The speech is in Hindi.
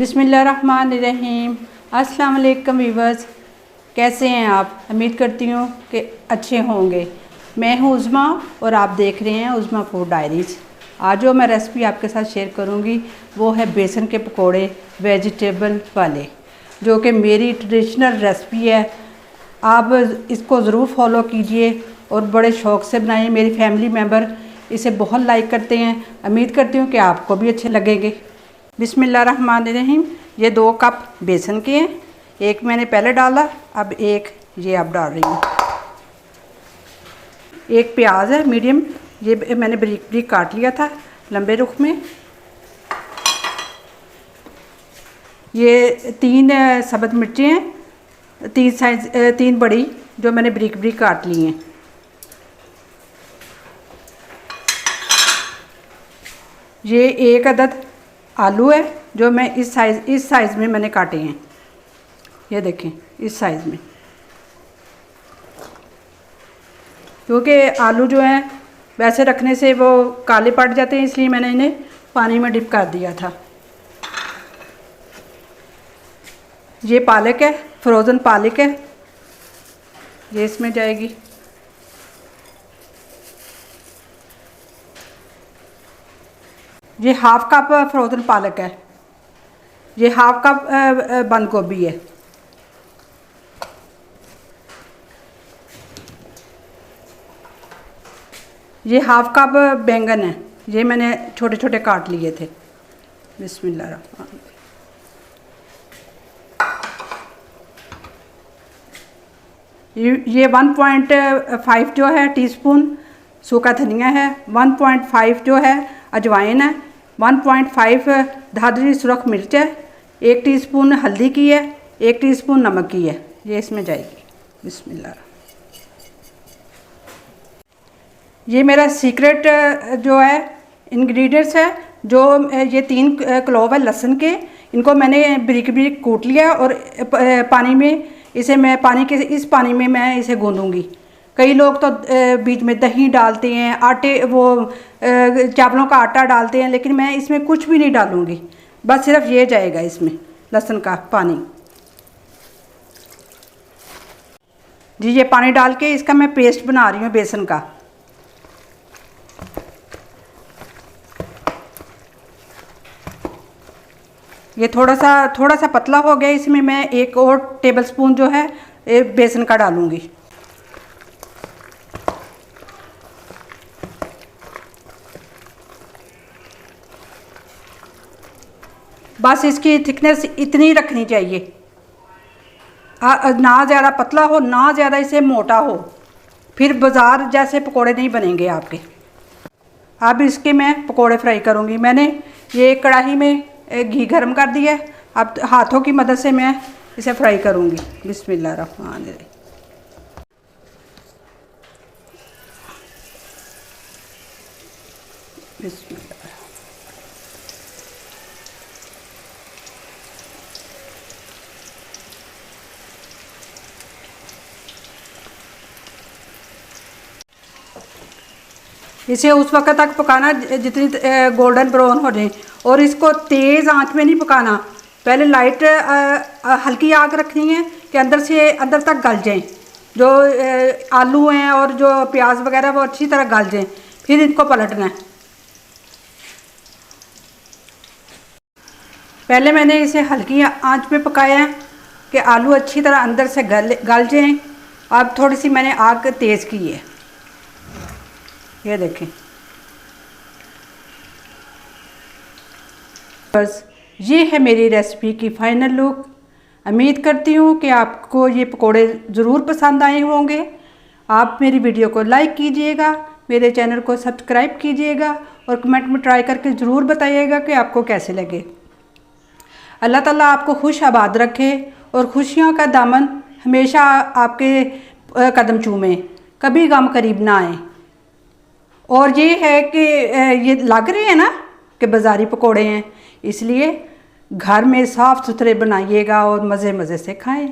बिस्मिल्लाहिर्रहमानिर्रहीम। अस्सलाम वालेकुम वीवर्स, कैसे हैं आप? उम्मीद करती हूँ कि अच्छे होंगे। मैं हूँ उज़्मा और आप देख रहे हैं उज़्मा फूड डायरीज़। आज जो मैं रेसिपी आपके साथ शेयर करूँगी वो है बेसन के पकोड़े वेजिटेबल वाले, जो कि मेरी ट्रेडिशनल रेसिपी है। आप इसको ज़रूर फॉलो कीजिए और बड़े शौक़ से बनाइए। मेरी फैमिली मेम्बर इसे बहुत लाइक करते हैं। उम्मीद करती हूँ कि आपको भी अच्छे लगेंगे। बिस्मिल्लाहिर्रहमानिर्रहीम। ये 2 कप बेसन के हैं। एक मैंने पहले डाला, अब एक ये अब डाल रही हूँ। एक प्याज है मीडियम, ये मैंने बारीक बारीक काट लिया था लंबे रुख में। ये 3 सब्ज़ मिर्चें हैं, 3 बड़ी, जो मैंने बारीक बारीक काट ली हैं। ये 1 अदद आलू है, जो मैं इस साइज़ में मैंने काटे हैं। ये देखें, इस साइज़ में, क्योंकि आलू जो हैं वैसे रखने से वो काले पड़ जाते हैं, इसलिए मैंने इन्हें पानी में डिप कर दिया था। ये पालक है, फ्रोज़न पालक है, ये इसमें जाएगी। ये 1/2 कप फ्रोज़न पालक है। ये 1/2 कप बंद गोभी है। ये 1/2 कप बैंगन है, ये मैंने छोटे छोटे काट लिए थे। बिस्मिल्लाह। ये 1.5 जो है टीस्पून सूखा धनिया है, 1.5 जो है अजवाइन है, 1.5 धाधरी सुरख मिर्च है, 1 टीस्पून हल्दी की है, 1 टीस्पून नमक की है, ये इसमें जाएगी। बिस्मिल्लाह। ये मेरा सीक्रेट जो है इंग्रेडिएंट्स है, जो ये 3 क्लोव है लहसुन के, इनको मैंने बारीक बारीक कूट लिया और पानी में इसे मैं इस पानी में मैं इसे गूंदूंगी। कई लोग तो बीच में दही डालते हैं, चावलों का आटा डालते हैं, लेकिन मैं इसमें कुछ भी नहीं डालूंगी, बस सिर्फ ये जाएगा इसमें लहसुन का पानी। जी, ये पानी डाल के इसका मैं पेस्ट बना रही हूँ बेसन का। ये थोड़ा सा पतला हो गया, इसमें मैं 1 और टेबलस्पून जो है बेसन का डालूंगी। बस इसकी थिकनेस इतनी रखनी चाहिए, ना ज़्यादा पतला हो ना ज़्यादा इसे मोटा हो, फिर बाज़ार जैसे पकोड़े नहीं बनेंगे आपके। अब इसके मैं पकोड़े फ्राई करूँगी। मैंने ये कढ़ाई में घी गर्म कर दिया है, अब हाथों की मदद से मैं इसे फ्राई करूँगी। बिस्मिल्लाहिर्रहमानिर्रहीम। बिस्मिल्लाह। इसे उस वक्त तक पकाना जितनी गोल्डन ब्राउन हो जाए, और इसको तेज़ आंच में नहीं पकाना। पहले लाइट हल्की आग रखनी है कि अंदर तक गल जाएं, जो आलू हैं और जो प्याज वगैरह वो अच्छी तरह गल जाएं, फिर इनको पलटना है। पहले मैंने इसे हल्की आंच पे पकाया है कि आलू अच्छी तरह अंदर से गल जाएं। अब थोड़ी सी मैंने आग तेज़ की है, ये देखें। बस ये है मेरी रेसिपी की फाइनल लुक। उम्मीद करती हूँ कि आपको ये पकोड़े ज़रूर पसंद आए होंगे। आप मेरी वीडियो को लाइक कीजिएगा, मेरे चैनल को सब्सक्राइब कीजिएगा और कमेंट में ट्राई करके ज़रूर बताइएगा कि आपको कैसे लगे। अल्लाह ताला आपको खुश आबाद रखे और खुशियों का दामन हमेशा आपके कदम चूमे, कभी गम करीब ना आए। और ये है कि ये लग रहे हैं ना कि बाज़ारी पकोड़े हैं, इसलिए घर में साफ़ सुथरे बनाइएगा और मज़े मज़े से खाएं।